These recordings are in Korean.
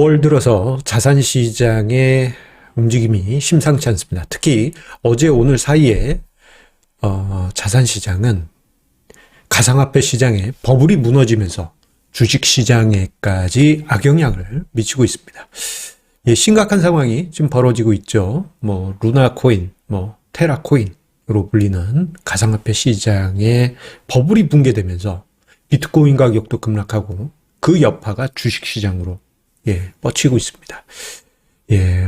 5월 들어서 자산 시장의 움직임이 심상치 않습니다. 특히 어제 오늘 사이에 자산 시장은 가상화폐 시장에 버블이 무너지면서 주식 시장에까지 악영향을 미치고 있습니다. 예, 심각한 상황이 지금 벌어지고 있죠. 루나 코인, 테라 코인으로 불리는 가상화폐 시장에 버블이 붕괴되면서 비트코인 가격도 급락하고 그 여파가 주식 시장으로 뻗치고 있습니다.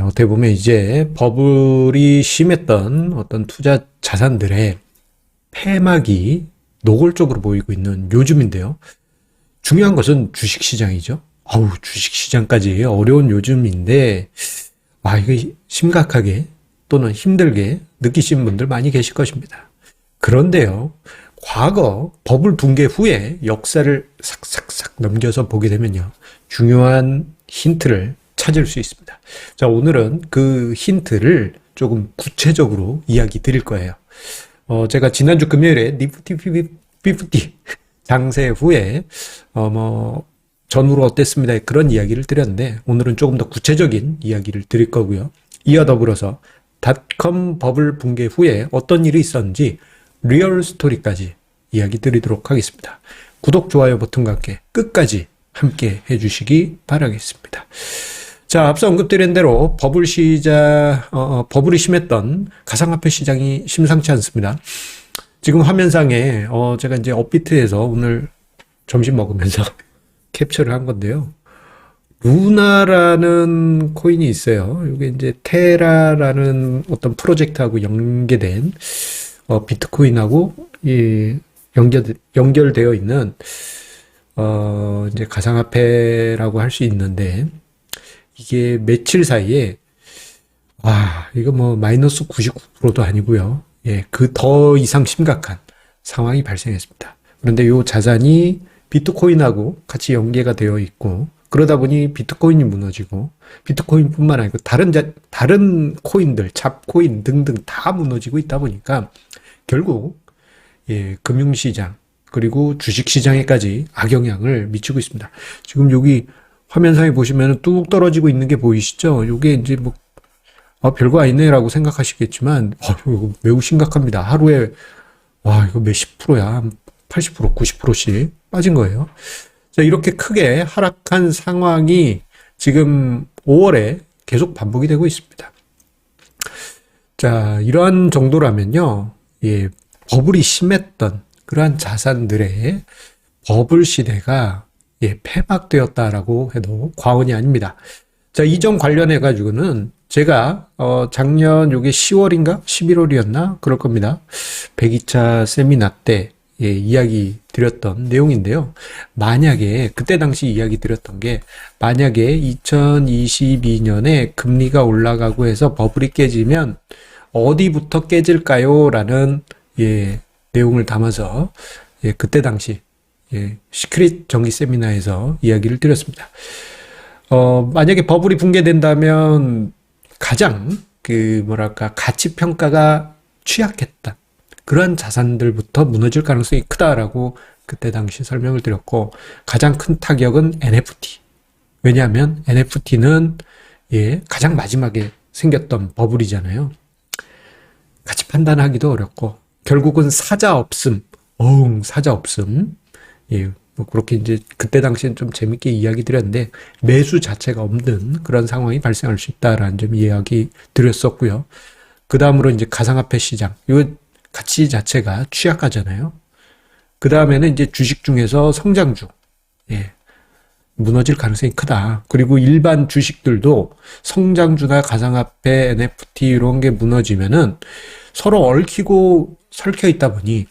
어떻게 보면 이제 버블이 심했던 어떤 투자 자산들의 폐막이 노골적으로 보이고 있는 요즘인데요. 중요한 것은 주식 시장이죠. 주식 시장까지 어려운 요즘인데, 이거 심각하게 또는 힘들게 느끼시는 분들 많이 계실 것입니다. 그런데요, 과거 버블 붕괴 후에 역사를 싹싹싹 넘겨서 보게 되면요, 중요한 힌트를 찾을 수 있습니다. 자, 오늘은 그 힌트를 조금 구체적으로 이야기 드릴 거예요. 제가 지난주 금요일에 니프티 50 장세 후에 전후로 어땠습니다, 그런 이야기를 드렸는데, 오늘은 조금 더 구체적인 이야기를 드릴 거고요. 이어 더불어서 닷컴 버블 붕괴 후에 어떤 일이 있었는지 리얼 스토리까지 이야기 드리도록 하겠습니다. 구독, 좋아요 버튼과 함께 끝까지 함께 해주시기 바라겠습니다. 자, 앞서 언급드린 대로 버블이 심했던 가상화폐 시장이 심상치 않습니다. 지금 화면상에 제가 이제 업비트에서 오늘 점심 먹으면서 캡처를 한 건데요. 루나라는 코인이 있어요. 이게 이제 테라라는 어떤 프로젝트하고 연계된 비트코인하고 연결되어 있는 이제 가상화폐라고 할 수 있는데, 이게 며칠 사이에 이거 마이너스 99%도 아니고요. 그 더 이상 심각한 상황이 발생했습니다. 그런데 이 자산이 비트코인하고 같이 연계가 되어 있고, 그러다 보니 비트코인이 무너지고, 비트코인뿐만 아니고 다른 코인들, 잡코인 등등 다 무너지고 있다 보니까 결국 금융시장 그리고 주식시장에까지 악영향을 미치고 있습니다. 지금 여기 화면상에 보시면 뚝 떨어지고 있는 게 보이시죠? 이게 이제 별거 아니네라고 생각하시겠지만, 이거 매우 심각합니다. 하루에, 이거 몇십 프로야. 80%, 90%씩 빠진 거예요. 자, 이렇게 크게 하락한 상황이 지금 5월에 계속 반복이 되고 있습니다. 자, 이러한 정도라면요, 버블이 심했던 그러한 자산들의 버블 시대가 폐막되었다라고 해도 과언이 아닙니다. 자, 이 점 관련해 가지고는 제가 작년 요게 10월인가 11월이었나 그럴 겁니다. 102차 세미나 때 이야기 드렸던 내용인데요. 만약에 그때 당시 이야기 드렸던 게, 만약에 2022년에 금리가 올라가고 해서 버블이 깨지면 어디부터 깨질까요? 라는 내용을 담아서 그때 당시 시크릿 정기 세미나에서 이야기를 드렸습니다. 만약에 버블이 붕괴된다면 가장 가치 평가가 취약했다, 그러한 자산들부터 무너질 가능성이 크다라고 그때 당시 설명을 드렸고, 가장 큰 타격은 NFT. 왜냐하면 NFT는 가장 마지막에 생겼던 버블이잖아요. 가치 판단하기도 어렵고, 결국은 사자 없음. 그렇게 이제 그때 당시엔 좀 재밌게 이야기 드렸는데, 매수 자체가 없는 그런 상황이 발생할 수 있다라는 점 이야기 드렸었고요. 그 다음으로 이제 가상화폐 시장. 이 가치 자체가 취약하잖아요. 그 다음에는 이제 주식 중에서 성장주. 무너질 가능성이 크다. 그리고 일반 주식들도 성장주나 가상화폐, NFT 이런 게 무너지면은 서로 얽히고 설켜 있다 보니,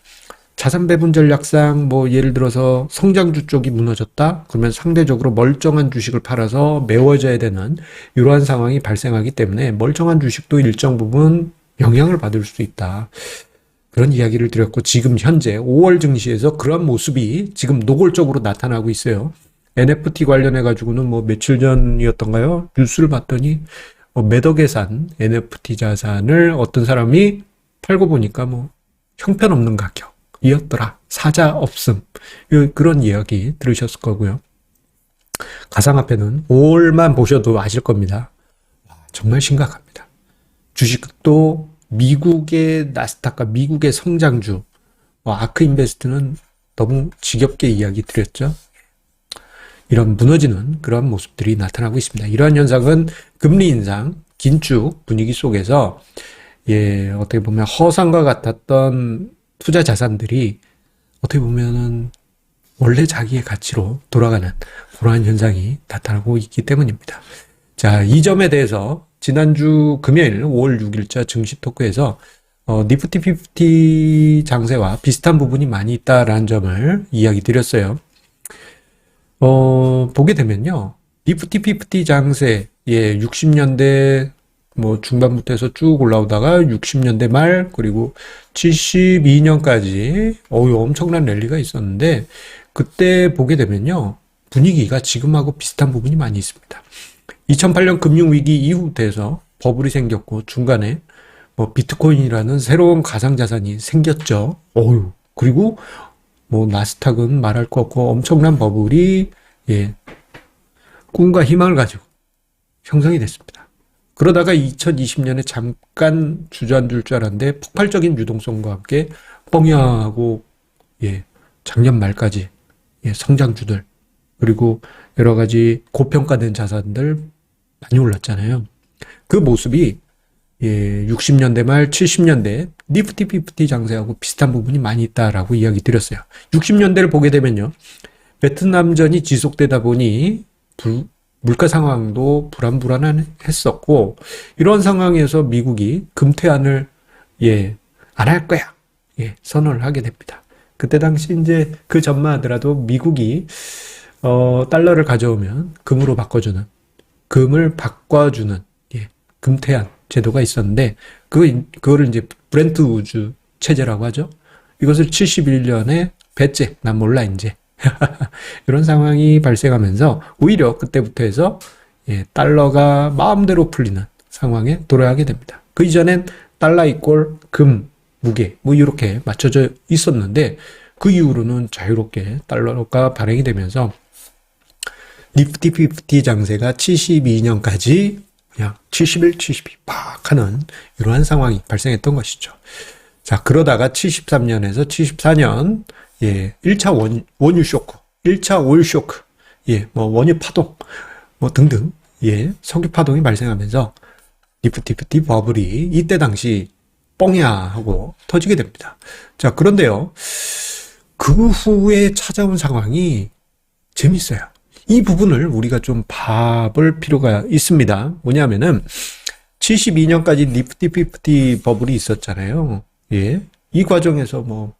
자산 배분 전략상 예를 들어서 성장주 쪽이 무너졌다? 그러면 상대적으로 멀쩡한 주식을 팔아서 메워져야 되는 이러한 상황이 발생하기 때문에 멀쩡한 주식도 일정 부분 영향을 받을 수 있다. 그런 이야기를 드렸고, 지금 현재 5월 증시에서 그런 모습이 지금 노골적으로 나타나고 있어요. NFT 관련해 가지고는 며칠 전이었던가요? 뉴스를 봤더니 매덕에 산 NFT 자산을 어떤 사람이 팔고 보니까 형편없는 가격이었더라. 사자 없음. 그런 이야기 들으셨을 거고요. 가상화폐는 5월만 보셔도 아실 겁니다. 정말 심각합니다. 주식도 미국의 나스닥과 미국의 성장주, 아크 인베스트는 너무 지겹게 이야기 드렸죠. 이런 무너지는 그런 모습들이 나타나고 있습니다. 이러한 현상은 금리 인상, 긴축 분위기 속에서 어떻게 보면 허상과 같았던 투자 자산들이 어떻게 보면은 원래 자기의 가치로 돌아가는 그러한 현상이 나타나고 있기 때문입니다. 자, 이 점에 대해서 지난주 금요일 5월 6일자 증시 토크에서 니프티 피프티 장세와 비슷한 부분이 많이 있다라는 점을 이야기 드렸어요. 보게 되면요. 니프티 피프티 장세, 60년대 중반부터 해서 쭉 올라오다가 60년대 말, 그리고 72년까지, 엄청난 랠리가 있었는데, 그때 보게 되면요. 분위기가 지금하고 비슷한 부분이 많이 있습니다. 2008년 금융위기 이후 돼서 버블이 생겼고, 중간에 비트코인이라는 새로운 가상자산이 생겼죠. 그리고 나스닥은 말할 거 없고 엄청난 버블이 꿈과 희망을 가지고 형성이 됐습니다. 그러다가 2020년에 잠깐 주저앉을 줄 알았는데 폭발적인 유동성과 함께 뻥야하고 작년 말까지 성장주들 그리고 여러 가지 고평가된 자산들 많이 올랐잖아요. 그 모습이 60년대 말 70년대 니프티 피프티 장세하고 비슷한 부분이 많이 있다라고 이야기 드렸어요. 60년대를 보게 되면요. 베트남전이 지속되다 보니 물가 상황도 불안했었고 이런 상황에서 미국이 금퇴안을 안 할 거야. 선언을 하게 됩니다. 그때 당시 이제 그 전만 하더라도 미국이 달러를 가져오면 금으로 바꿔주는 금을 바꿔주는 금퇴안 제도가 있었는데 그거를 이제 브렌트 우주 체제라고 하죠. 이것을 71년에 배째 난 몰라 이제 이런 상황이 발생하면서 오히려 그때부터 해서 달러가 마음대로 풀리는 상황에 돌아가게 됩니다. 그 이전엔 달러 이꼴 금 무게 이렇게 맞춰져 있었는데 그 이후로는 자유롭게 달러가 발행이 되면서 니프티 피프티 장세가 72년까지 그냥 71, 72 팍 하는 이러한 상황이 발생했던 것이죠. 자, 그러다가 73년에서 74년 1차 원유 쇼크, 1차 오일 쇼크, 원유 파동 등등 석유 파동이 발생하면서 니프티 피프티 버블이 이때 당시 뻥야 하고 터지게 됩니다. 자, 그런데요. 그 후에 찾아온 상황이 재밌어요. 이 부분을 우리가 좀 봐볼 필요가 있습니다. 뭐냐면은 72년까지 니프티 피프티 버블이 있었잖아요. 이 과정에서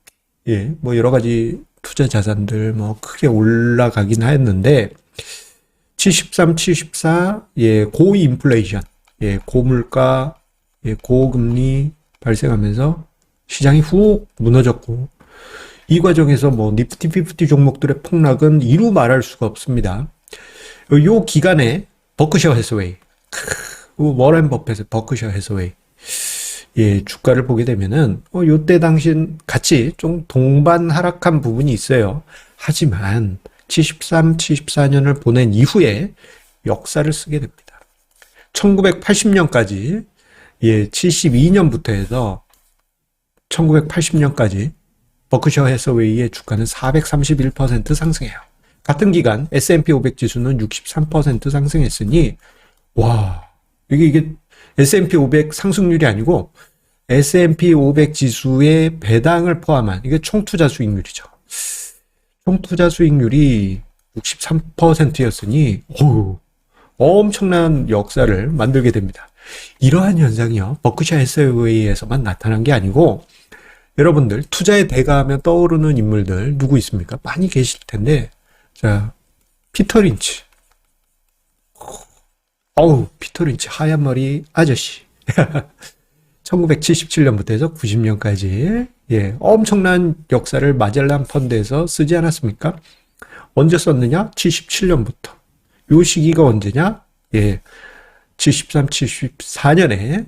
여러 가지 투자 자산들 크게 올라가긴 했는데 73, 74 고인플레이션, 고물가, 고금리 발생하면서 시장이 훅 무너졌고 이 과정에서 니프티 피프티 종목들의 폭락은 이루 말할 수가 없습니다. 요 기간에 버크셔 해서웨이, 워렌 버핏의 버크셔 해서웨이, 주가를 보게 되면은 요때 당신 같이 좀 동반 하락한 부분이 있어요. 하지만 73, 74년을 보낸 이후에 역사를 쓰게 됩니다. 1980년까지 72년부터 해서 1980년까지 버크셔 해서웨이의 주가는 431% 상승해요. 같은 기간 S&P 500 지수는 63% 상승했으니 이게 S&P 500 상승률이 아니고 S&P 500 지수의 배당을 포함한 이게 총투자 수익률이죠. 총투자 수익률이 63%였으니 엄청난 역사를 만들게 됩니다. 이러한 현상이요. 버크셔 해서웨이에서만 나타난 게 아니고 여러분들 투자의 대가 하면 떠오르는 인물들 누구 있습니까? 많이 계실 텐데 자, 피터 린치. 피터 린치 하얀 머리 아저씨. 1977년부터 해서 90년까지 엄청난 역사를 마젤란 펀드에서 쓰지 않았습니까? 언제 썼느냐? 77년부터. 요 시기가 언제냐? 73, 74년에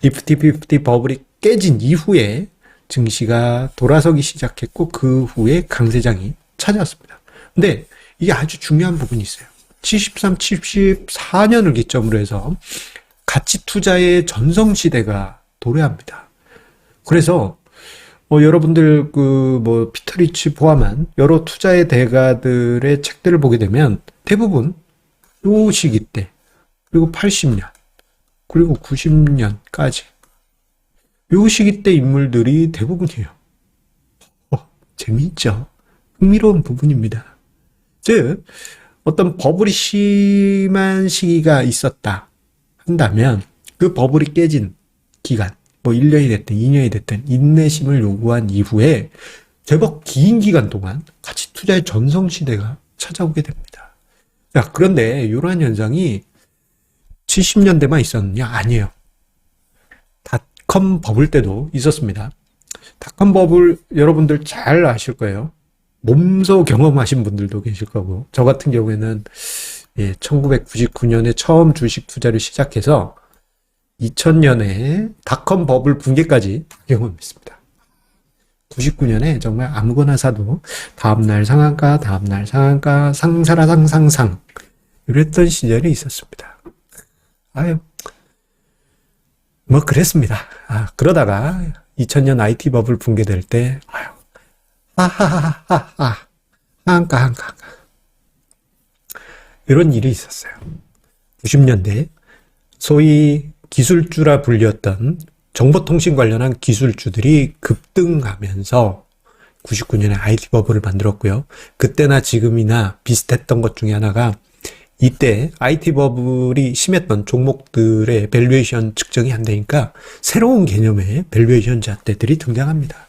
니프티 피프티 버블이 깨진 이후에 증시가 돌아서기 시작했고 그 후에 강세장이 찾아왔습니다. 근데 이게 아주 중요한 부분이 있어요. 73, 74년을 기점으로 해서 가치 투자의 전성시대가 도래합니다. 그래서 여러분들 피터 리치 포함한 여러 투자의 대가들의 책들을 보게 되면 대부분 요 시기 때, 그리고 80년, 그리고 90년까지 요 시기 때 인물들이 대부분이에요. 재미있죠? 흥미로운 부분입니다. 즉, 어떤 버블이 심한 시기가 있었다 한다면 그 버블이 깨진 기간, 1년이 됐든 2년이 됐든 인내심을 요구한 이후에 제법 긴 기간 동안 가치 투자의 전성시대가 찾아오게 됩니다. 자, 그런데 이러한 현상이 70년대만 있었느냐? 아니에요. 닷컴 버블 때도 있었습니다. 닷컴 버블 여러분들 잘 아실 거예요. 몸소 경험하신 분들도 계실 거고, 저 같은 경우에는 1999년에 처음 주식 투자를 시작해서 2000년에 닷컴 버블 붕괴까지 경험했습니다. 99년에 정말 아무거나 사도 다음날 상한가, 다음날 상한가, 상사라 상상상 이랬던 시절이 있었습니다. 그랬습니다. 그러다가 2000년 IT 버블 붕괴될 때 한가 이런 일이 있었어요. 90년대 소위 기술주라 불렸던 정보통신 관련한 기술주들이 급등하면서 99년에 IT 버블을 만들었고요. 그때나 지금이나 비슷했던 것 중에 하나가 이때 IT 버블이 심했던 종목들의 밸류에이션 측정이 안 되니까 새로운 개념의 밸류에이션 잣대들이 등장합니다.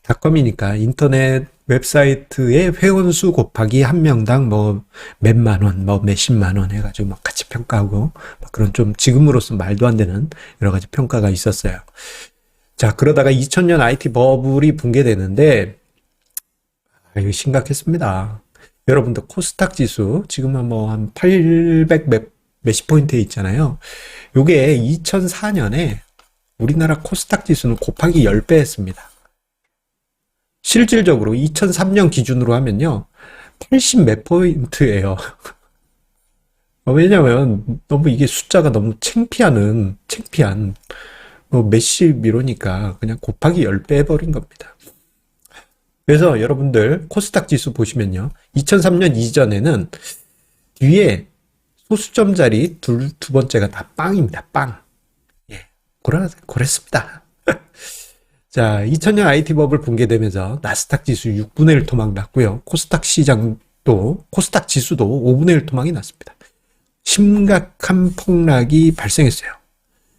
닷컴이니까 인터넷 웹사이트의 회원수 곱하기 한 명당 몇만 원, 몇십만 원 해가지고 같이 평가하고 그런 좀 지금으로서 말도 안 되는 여러 가지 평가가 있었어요. 자, 그러다가 2000년 IT 버블이 붕괴되는데 이거 심각했습니다. 여러분들 코스닥 지수 지금은 한 800 몇십 포인트에 있잖아요. 요게 2004년에 우리나라 코스닥 지수는 곱하기 10배 했습니다. 실질적으로 2003년 기준으로 하면요, 80 몇 포인트예요. 왜냐면 너무 이게 숫자가 너무 창피한 몇십 이러니까 그냥 곱하기 10배 해버린 겁니다. 그래서 여러분들 코스닥 지수 보시면요, 2003년 이전에는 뒤에 소수점짜리 두 번째가 다 빵입니다. 빵. 그랬습니다. 자, 2000년 IT 버블 붕괴되면서 나스닥 지수 6분의 1 토막 났고요. 코스닥 시장도, 코스닥 지수도 5분의 1 토막이 났습니다. 심각한 폭락이 발생했어요.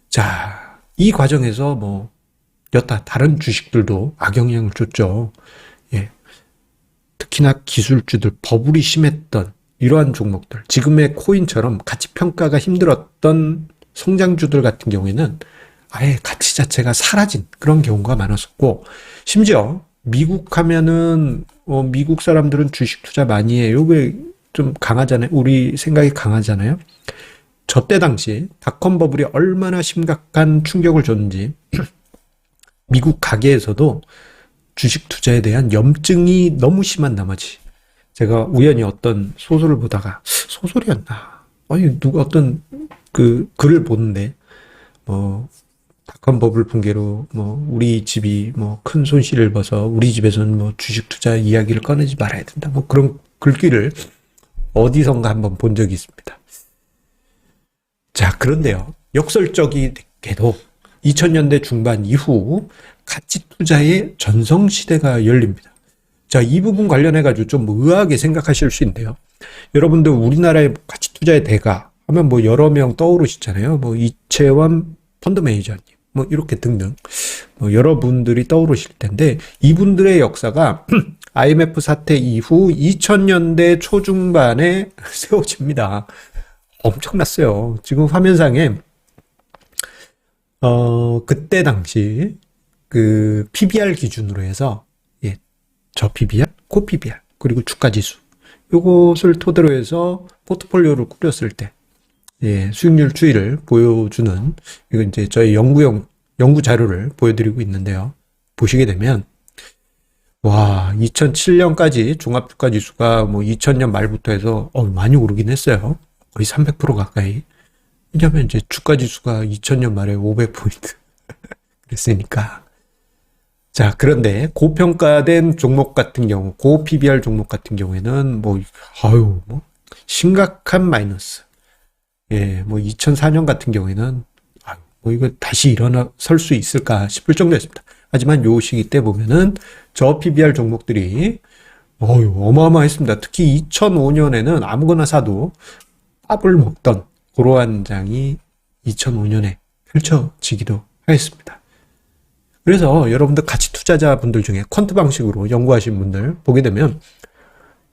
자, 이 과정에서 여타 다른 주식들도 악영향을 줬죠. 특히나 기술주들, 버블이 심했던 이러한 종목들, 지금의 코인처럼 가치 평가가 힘들었던 성장주들 같은 경우에는 아예 가치 자체가 사라진 그런 경우가 많았었고, 심지어 미국 하면은 미국 사람들은 주식 투자 많이 해요. 요게 좀 강하잖아요. 우리 생각이 강하잖아요. 저 때 당시 닷컴 버블이 얼마나 심각한 충격을 줬는지 미국 가계에서도 주식 투자에 대한 염증이 너무 심한 나머지, 제가 우연히 어떤 소설을 보다가, 소설이었나? 누가 어떤 글을 보는데 닷컴 버블 붕괴로 우리 집이 큰 손실을 봐서 우리 집에서는 주식 투자 이야기를 꺼내지 말아야 된다. 그런 글귀를 어디선가 한번 본 적이 있습니다. 자, 그런데요, 역설적이게도 2000년대 중반 이후 가치 투자의 전성시대가 열립니다. 자, 이 부분 관련해가지고 좀 의아하게 생각하실 수 있는데요. 여러분들 우리나라의 가치 투자의 대가 하면 여러 명 떠오르시잖아요. 이채원 펀드 매니저님, 이렇게 등등. 여러분들이 떠오르실 텐데, 이분들의 역사가 IMF 사태 이후 2000년대 초중반에 세워집니다. 엄청났어요. 지금 화면상에, 그때 당시, PBR 기준으로 해서, 저 PBR, 코 PBR, 그리고 주가 지수. 요것을 토대로 해서 포트폴리오를 꾸렸을 때, 수익률 추이를 보여주는, 이건 이제 저희 연구 자료를 보여드리고 있는데요. 보시게 되면, 와, 2007년까지 종합주가 지수가 뭐 2000년 말부터 해서 많이 오르긴 했어요. 거의 300% 가까이. 왜냐면 이제 주가 지수가 2000년 말에 500포인트 그랬으니까. 자, 그런데 고평가된 종목 같은 경우, 고 PBR 종목 같은 경우에는 뭐 심각한 마이너스. 예, 뭐 2004년 같은 경우에는 뭐 이거 다시 일어설 수 있을까 싶을 정도였습니다. 하지만 요 시기 때 보면은 저 PBR 종목들이 어마어마했습니다. 특히 2005년에는 아무거나 사도 밥을 먹던 그러한 장이 2005년에 펼쳐지기도 하였습니다. 그래서 여러분들 가치 투자자분들 중에 퀀트 방식으로 연구하신 분들 보게 되면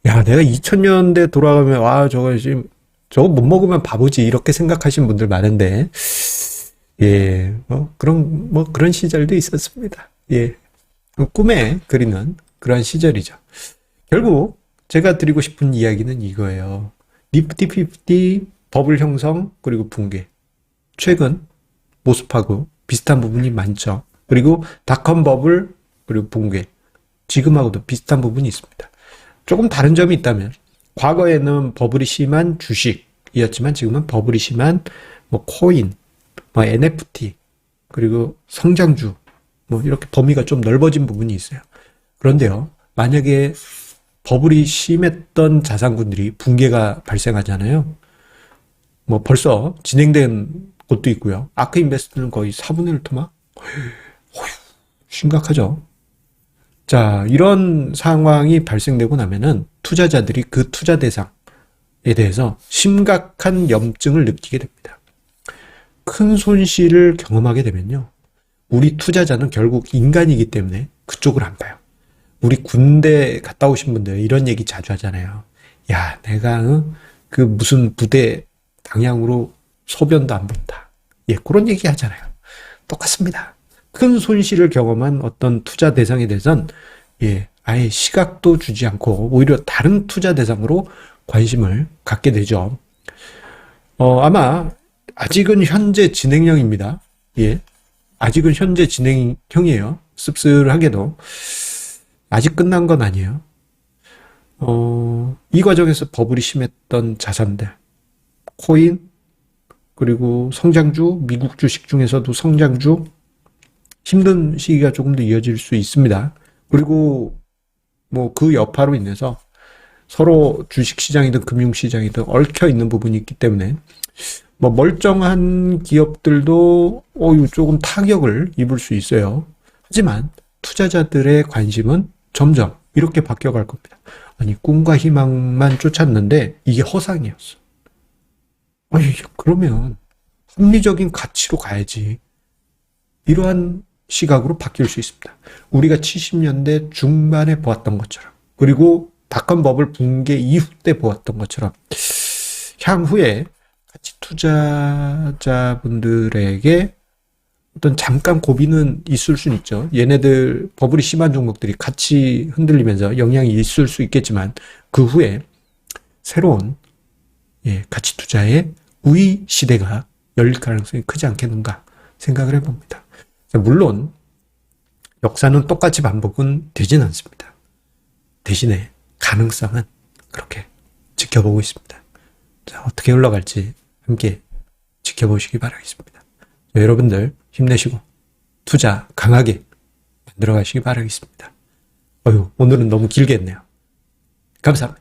야, 내가 2000년대 돌아가면 저거 못 먹으면 바보지 이렇게 생각하신 분들 많은데 예, 그런 시절도 있었습니다. 예. 꿈에 그리는 그런 시절이죠. 결국 제가 드리고 싶은 이야기는 이거예요. 니프티 50 버블 형성 그리고 붕괴. 최근 모습하고 비슷한 부분이 많죠. 그리고 닷컴 버블 그리고 붕괴. 지금하고도 비슷한 부분이 있습니다. 조금 다른 점이 있다면 과거에는 버블이 심한 주식이었지만 지금은 버블이 심한 뭐 코인, 뭐 NFT 그리고 성장주 이렇게 범위가 좀 넓어진 부분이 있어요. 그런데요, 만약에 버블이 심했던 자산군들이 붕괴가 발생하잖아요. 뭐 벌써 진행된 곳도 있고요. 아크 인베스트는 거의 4분의 1 토막? 심각하죠. 자, 이런 상황이 발생되고 나면은 투자자들이 그 투자 대상에 대해서 심각한 염증을 느끼게 됩니다. 큰 손실을 경험하게 되면요. 우리 투자자는 결국 인간이기 때문에 그쪽을 안 봐요. 우리 군대 갔다 오신 분들 이런 얘기 자주 하잖아요. 야, 내가 그 무슨 부대 방향으로 소변도 안 본다. 예, 그런 얘기 하잖아요. 똑같습니다. 큰 손실을 경험한 어떤 투자 대상에 대해서는 예, 아예 시각도 주지 않고 오히려 다른 투자 대상으로 관심을 갖게 되죠. 아마 아직은 현재 진행형입니다. 예. 아직은 현재 진행형이에요. 씁쓸하게도. 아직 끝난 건 아니에요. 이 과정에서 버블이 심했던 자산들, 코인, 그리고 성장주, 미국 주식 중에서도 성장주, 힘든 시기가 조금 더 이어질 수 있습니다. 그리고 뭐 그 여파로 인해서 서로 주식시장이든 금융시장이든 얽혀 있는 부분이 있기 때문에 뭐 멀쩡한 기업들도 조금 타격을 입을 수 있어요. 하지만 투자자들의 관심은 점점 이렇게 바뀌어갈 겁니다. 아니, 꿈과 희망만 쫓았는데 이게 허상이었어. 아니, 그러면 합리적인 가치로 가야지. 이러한 시각으로 바뀔 수 있습니다. 우리가 70년대 중반에 보았던 것처럼, 그리고 닷컴 버블 붕괴 이후 때 보았던 것처럼 향후에 가치 투자자분들에게 어떤 잠깐 고비는 있을 수는 있죠. 얘네들 버블이 심한 종목들이 같이 흔들리면서 영향이 있을 수 있겠지만 그 후에 새로운 가치 투자의 우위 시대가 열릴 가능성이 크지 않겠는가 생각을 해봅니다. 물론 역사는 똑같이 반복은 되진 않습니다. 대신에 가능성은 그렇게 지켜보고 있습니다. 자, 어떻게 흘러갈지 함께 지켜보시기 바라겠습니다. 여러분들 힘내시고 투자 강하게 만들어 가시기 바라겠습니다. 오늘은 너무 길게 했네요. 감사합니다.